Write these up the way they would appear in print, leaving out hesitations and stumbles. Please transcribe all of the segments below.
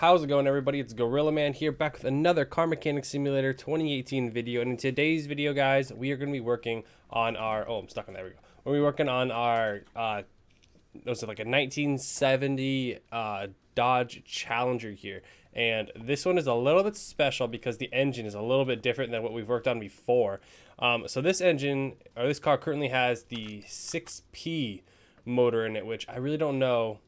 How's it going, everybody? It's Gorillaman here, back with another Car Mechanic Simulator 2018 video. And in today's video, guys, we are going to be working on our... Oh, I'm stuck on that. There we go. We're going to be working on our... was it like a 1970 Dodge Challenger here. And this one is a little bit special because the engine is a little bit different than what we've worked on before. So this engine, or this car, currently has the 6P motor in it, which I really don't know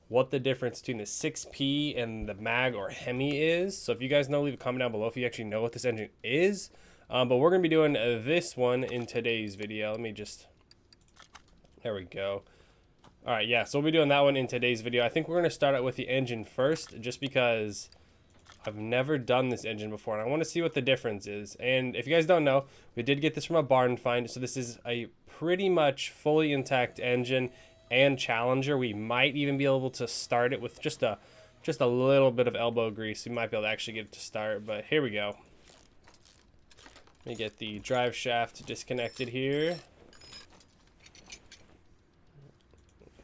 what the difference between the 6P and the mag or Hemi is. So if you guys know, leave a comment down below if you actually know what this engine is. But we're going to be doing this one in today's video. Let me just... There we go. Alright, yeah, so we'll be doing that one in today's video. I think we're going to start out with the engine first, just because I've never done this engine before, and I want to see what the difference is. And if you guys don't know, we did get this from a barn find, so this is a pretty much fully intact engine and Challenger. We might even be able to start it with just a little bit of elbow grease. We might be able to actually get it to start, but here we go. Let me get the drive shaft disconnected here.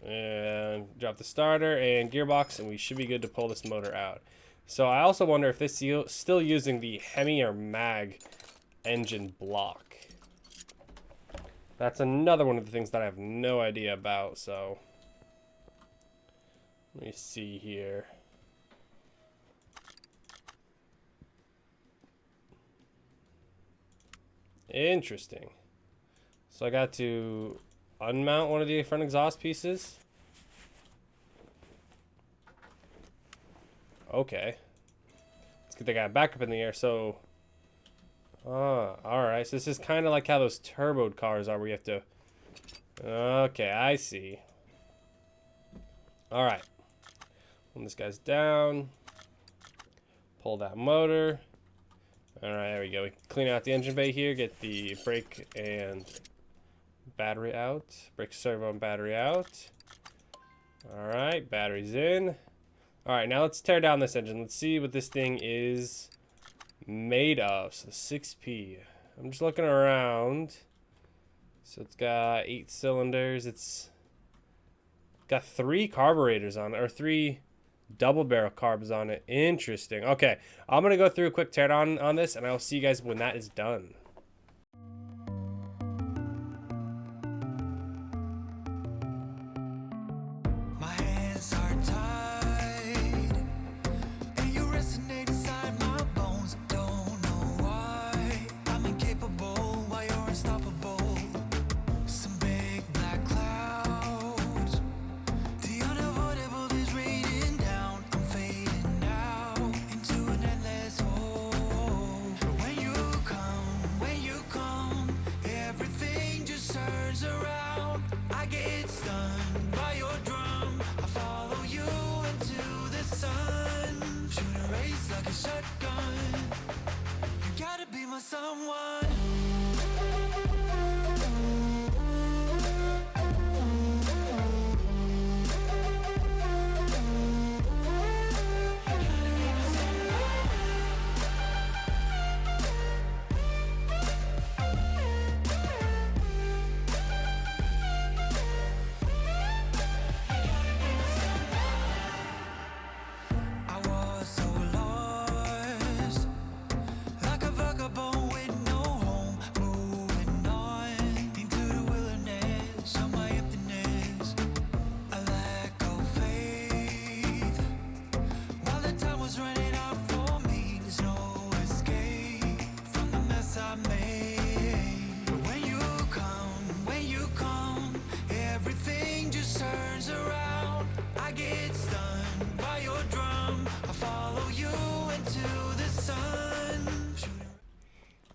And drop the starter and gearbox, and we should be good to pull this motor out. So I also wonder if this is still using the Hemi or mag engine block. That's another one of the things that I have no idea about, so let me see here. Interesting. So I got to unmount one of the front exhaust pieces. Okay. Let's get the guy back up in the air. So, alright. So this is kind of like how those turboed cars are, where you have to... Okay, I see. Alright. When this guy's down, pull that motor. Alright, there we go. We clean out the engine bay here, get the brake and battery out. Brake servo and battery out. Alright, battery's in. Alright, now let's tear down this engine. Let's see what this thing is made of. So 6P. I'm just looking around. So it's got 8 cylinders. It's got 3 carburetors on it, or 3 double barrel carbs on it. Interesting. Okay, I'm going to go through a quick teardown on this, and I'll see you guys when that is done. Someone.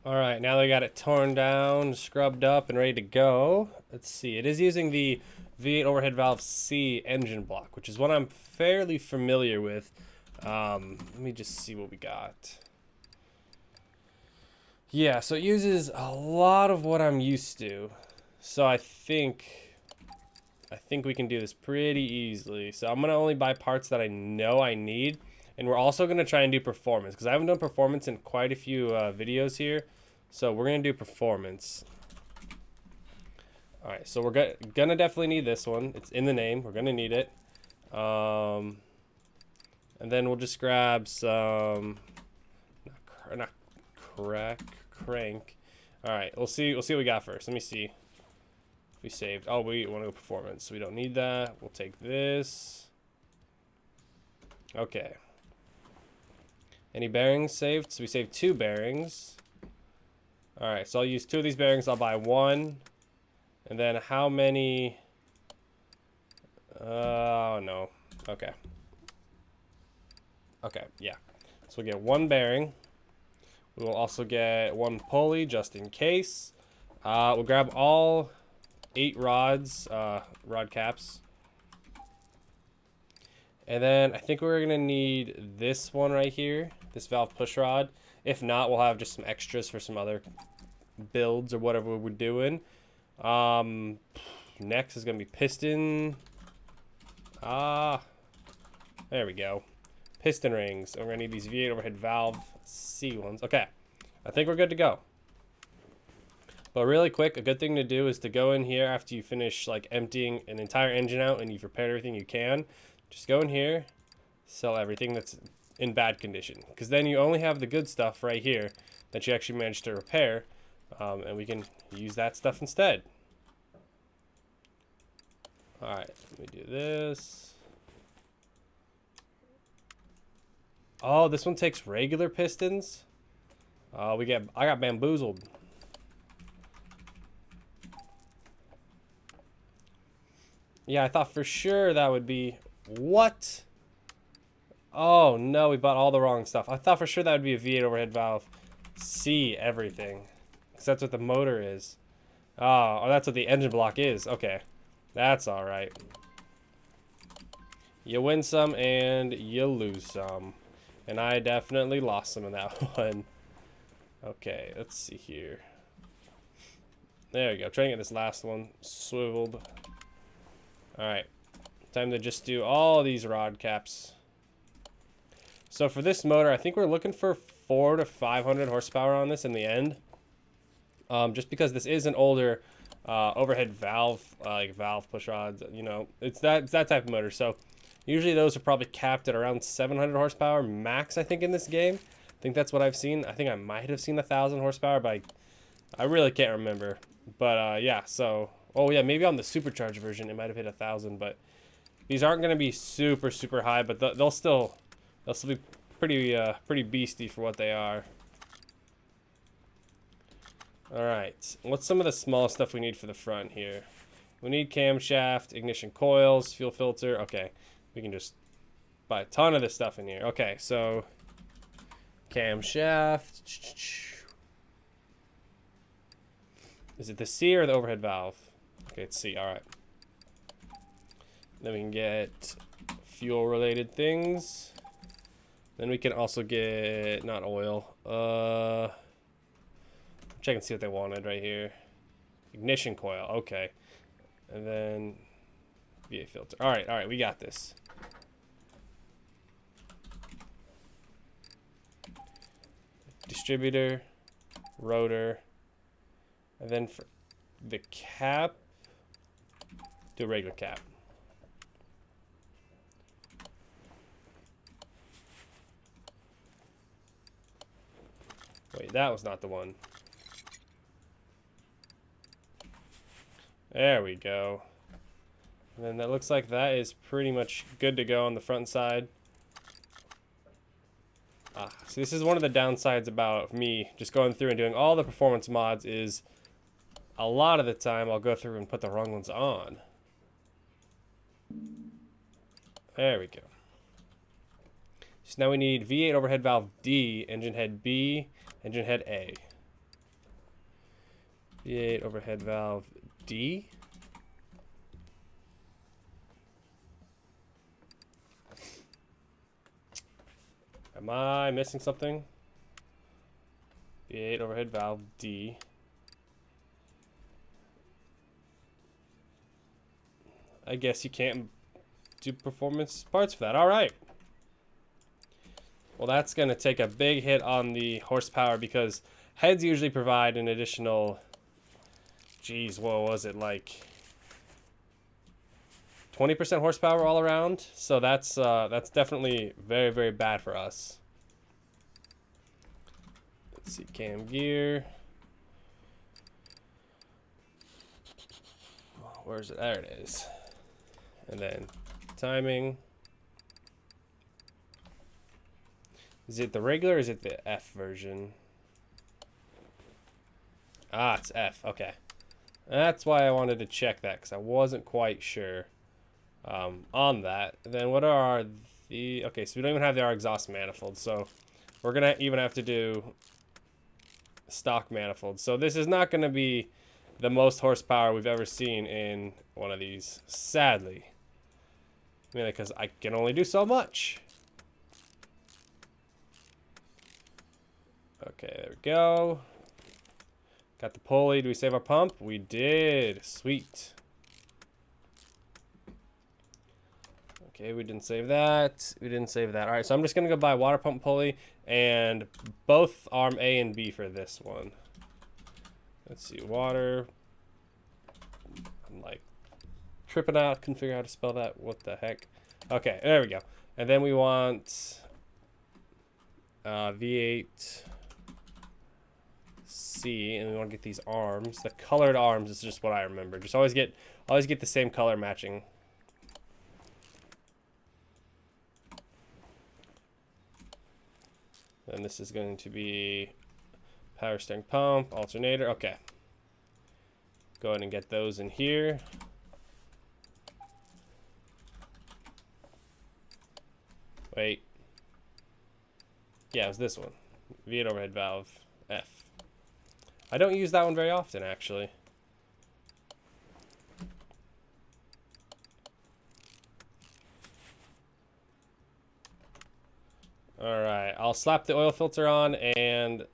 Alright, now that we got it torn down, scrubbed up, and ready to go, let's see. It is using the V8 overhead valve C engine block, which is what I'm fairly familiar with. Let me just see what we got. Yeah, so it uses a lot of what I'm used to. So I think we can do this pretty easily. So I'm going to only buy parts that I know I need. And we're also going to try and do performance, because I haven't done performance in quite a few videos here. So we're going to do performance. Alright, so we're gonna definitely need this one. It's in the name. We're going to need it. And And then we'll just grab some, not crank. All right, we'll see what we got first. Let me see if we saved. Oh, we want to go performance, so we don't need that. We'll take this. Okay. Any bearings saved? So we saved 2 bearings. All right, so I'll use 2 of these bearings. I'll buy 1. And then how many? Oh, no. Okay. Okay, yeah. So we'll get 1 bearing. We will also get 1 pulley just in case. We'll grab all 8 rods, rod caps. And then I think we're going to need this one right here, this valve push rod. If not, we'll have just some extras for some other builds or whatever we're doing. Next is going to be piston. There we go. Piston rings. And we're going to need these V8 overhead valve C ones. Okay. I think we're good to go. But really quick, a good thing to do is to go in here after you finish like emptying an entire engine out and you've repaired everything you can. Just go in here, sell everything that's in bad condition. Because then you only have the good stuff right here that you actually managed to repair. And we can use that stuff instead. Alright, let me do this. Oh, this one takes regular pistons. I got bamboozled. Yeah, I thought for sure that would be... What? Oh, no, we bought all the wrong stuff. I thought for sure that would be a V8 overhead valve. C everything. Because that's what the motor is. Oh, that's what the engine block is. Okay. That's alright. You win some and you lose some. And I definitely lost some in that one. Okay, let's see here. There we go. Trying to get this last one swiveled. Alright. Time to just do all these rod caps. So for this motor, I think we're looking for 400 to 500 horsepower on this in the end. Just because this is an older overhead valve, like valve push rods, you know, it's that type of motor. So usually those are probably capped at around 700 horsepower max, I think, in this game. I think that's what I've seen. I think I might have seen 1,000 horsepower, but I really can't remember. But yeah, so, oh yeah, maybe on the supercharged version it might have hit 1,000, but these aren't going to be super high, but they'll still be pretty beastie for what they are. All right, what's some of the small stuff we need for the front here? We need camshaft, ignition coils, fuel filter. Okay, we can just buy a ton of this stuff in here. Okay, so camshaft. Is it the C or the overhead valve? Okay, it's C. All right. Then we can get fuel related things. Then we can also get, not oil, check and see what they wanted right here. Ignition coil, okay. And then VA filter. All right, we got this. Distributor, rotor, and then for the cap, do a regular cap. Wait, that was not the one. There we go. And then that looks like that is pretty much good to go on the front side. So this is one of the downsides about me just going through and doing all the performance mods is a lot of the time I'll go through and put the wrong ones on. There we go. So now we need V8 overhead valve D, engine head B, engine head A. V8 overhead valve D. Am I missing something? V8 overhead valve D. I guess you can't do performance parts for that. All right. Well, that's going to take a big hit on the horsepower because heads usually provide an additional, geez, what was it, like 20% horsepower all around. So that's definitely very, very bad for us. Let's see, cam gear. Where is it? There it is. And then timing. Is it the regular or is it the F version? Ah, it's F. Okay. That's why I wanted to check that, because I wasn't quite sure on that. Then what are the... Okay, so we don't even have our exhaust manifold, so we're going to even have to do stock manifold. So this is not going to be the most horsepower we've ever seen in one of these, sadly. Mainly because I can only do so much. Okay, there we go. Got the pulley. Do we save our pump? We did. Sweet. Okay, we didn't save that. We didn't save that. All right, so I'm just going to go buy water pump pulley and both arm A and B for this one. Let's see. Water. I'm like tripping out. Couldn't figure out how to spell that. What the heck? Okay, there we go. And then we want V8 C, and we want to get these arms. The colored arms is just what I remember. Just always get the same color matching. And this is going to be power steering pump, alternator. Okay. Go ahead and get those in here. Wait. Yeah, it was this one. V8 overhead valve F. I don't use that one very often, actually. Alright, I'll slap the oil filter on and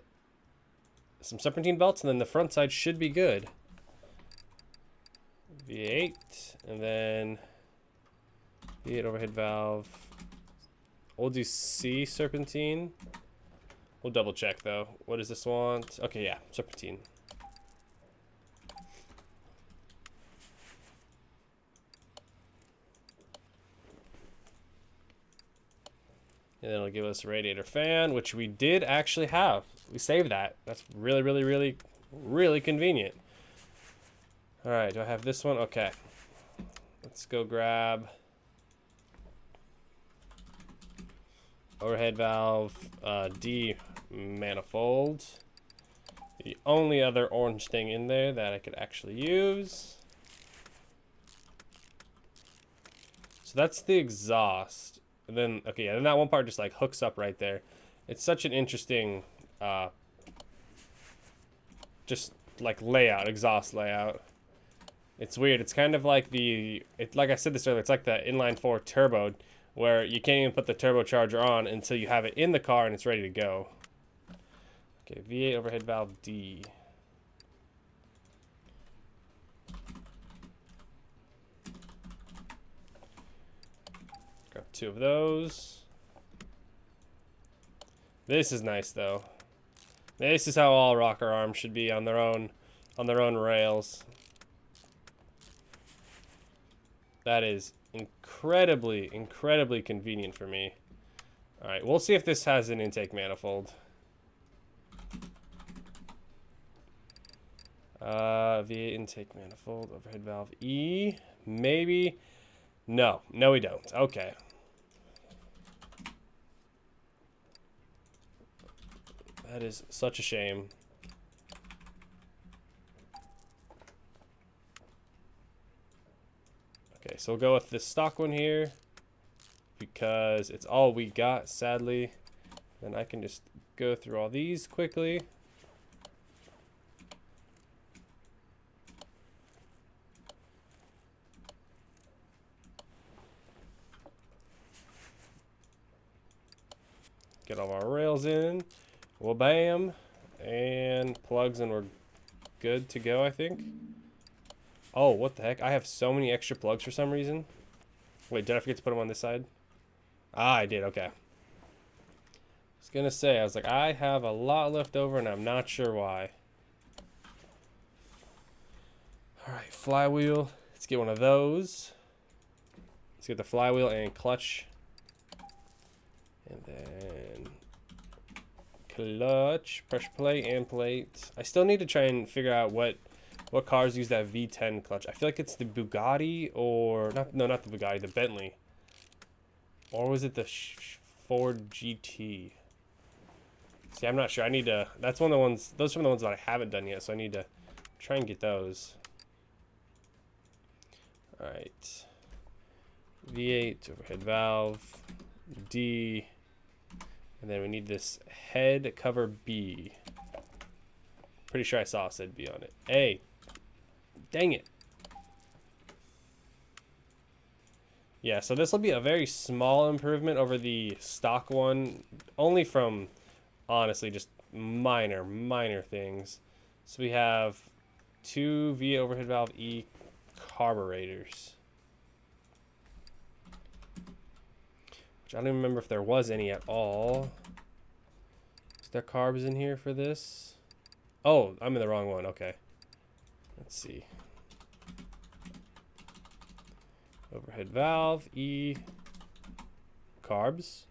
some serpentine belts, and then the front side should be good. V8, and then V8 overhead valve. We'll do C serpentine. We'll double check though. What does this want? Okay, yeah, serpentine. And then it'll give us a radiator fan, which we did actually have. We saved that. That's really, really, really, really convenient. All right, do I have this one? Okay. Let's go grab overhead valve D manifold. The only other orange thing in there that I could actually use. So that's the exhaust. And then, okay, yeah, then that one part just like hooks up right there. It's such an interesting, just like layout, exhaust layout. It's weird. It's kind of like like I said this earlier, it's like the inline 4 turbo, where you can't even put the turbocharger on until you have it in the car and it's ready to go. Okay, V8 overhead valve D. Grab 2 of those. This is nice though. This is how all rocker arms should be on their own rails. That is incredibly, incredibly convenient for me. All right, we'll see if this has an intake manifold. V8 intake manifold, overhead valve E, maybe. No, we don't. Okay. That is such a shame. Okay, so we'll go with this stock one here because it's all we got, sadly. Then I can just go through all these quickly. Get all our rails in. Well, bam. And plugs, and we're good to go, I think. Oh, what the heck? I have so many extra plugs for some reason. Wait, did I forget to put them on this side? Ah, I did. Okay. I was going to say, I was like, I have a lot left over, and I'm not sure why. All right, flywheel. Let's get one of those. get the flywheel and clutch. And then clutch, pressure plate, and plate. I still need to try and figure out what cars use that V10 clutch. I feel like it's the Bugatti or not the Bugatti, the Bentley. Or was it the Ford GT? See, I'm not sure. I need to, that's one of the ones, those are the ones that I haven't done yet, so I need to try and get those. Alright. V8, overhead valve, D, and then we need this head cover B. Pretty sure I saw it said B on it. A. Dang it. Yeah, so this will be a very small improvement over the stock one, only from, honestly, just minor things. So we have 2 V overhead valve E carburetors. Which I don't even remember if there was any at all. Is there carbs in here for this? Oh, I'm in the wrong one. Okay. Let's see. Overhead valve, E, carbs.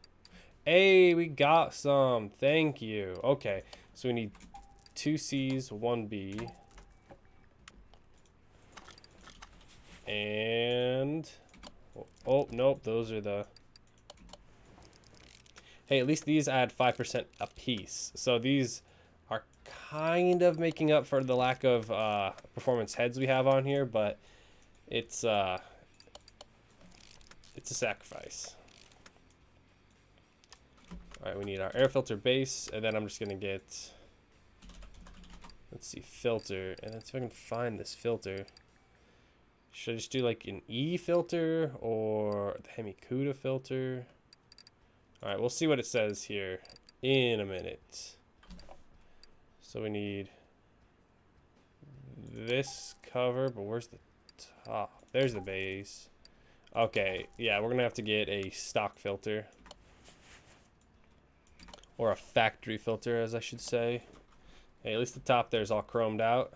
Hey, we got some. Thank you. Okay, so we need 2 C's, 1 B. And, oh, nope, those are the... Hey, at least these add 5% a piece. So these are kind of making up for the lack of performance heads we have on here, but it's a sacrifice. All right, we need our air filter base, and then I'm just gonna get, let's see, filter, and let's see if I can find this filter. Should I just do like an E filter or the Hemikuda filter? All right, we'll see what it says here in a minute. So we need this cover, but where's the top? There's the base. Okay, yeah, we're gonna have to get a stock filter. Or a factory filter, as I should say. Hey, at least the top there is all chromed out.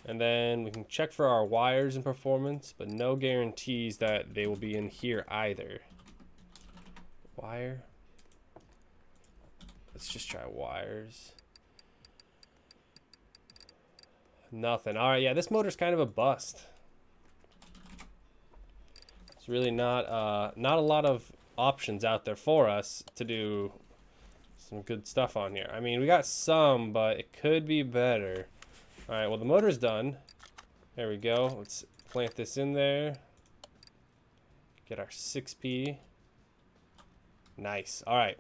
And then we can check for our wires and performance, but no guarantees that they will be in here either. Wire. Let's just try wires. Nothing. All right, yeah, this motor's kind of a bust. It's really not a lot of options out there for us to do some good stuff on here. I mean, we got some, but it could be better. All right, well, the motor's done. There we go. Let's plant this in there. Get our 6P. Nice. All right.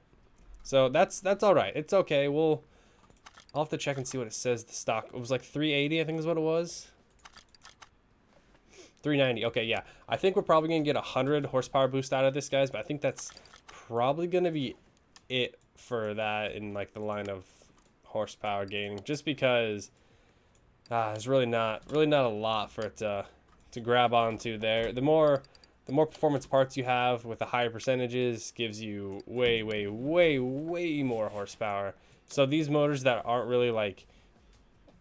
So that's all right. It's okay. I'll have to check and see what it says. The stock, it was like 380, I think is what it was. 390. Okay, yeah. I think we're probably gonna get 100 horsepower boost out of this, guys, but I think that's probably gonna be it for that in like the line of horsepower gaining, just because there's really not a lot for it to grab onto there. The more performance parts you have with the higher percentages gives you way more horsepower. So these motors that aren't really like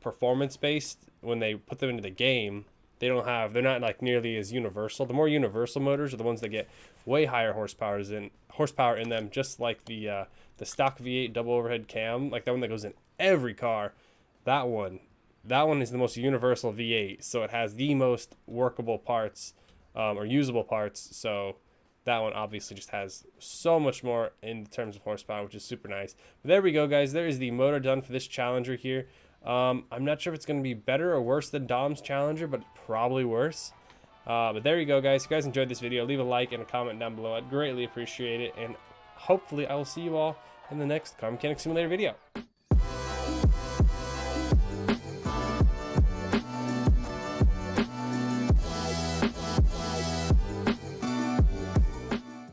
performance based, when they put them into the game, they're not like nearly as universal. The more universal motors are the ones that get way higher horsepower in them, just like the stock V8 double overhead cam, like that one that goes in every car. That one is the most universal V8, so it has the most workable parts or usable parts. So that one obviously just has so much more in terms of horsepower, which is super nice. But there we go, guys. There is the motor done for this Challenger here. I'm not sure if it's going to be better or worse than Dom's Challenger, but probably worse. But there you go, guys. If you guys enjoyed this video, leave a like and a comment down below. I'd greatly appreciate it. And hopefully I will see you all in the next Car Mechanic Simulator video.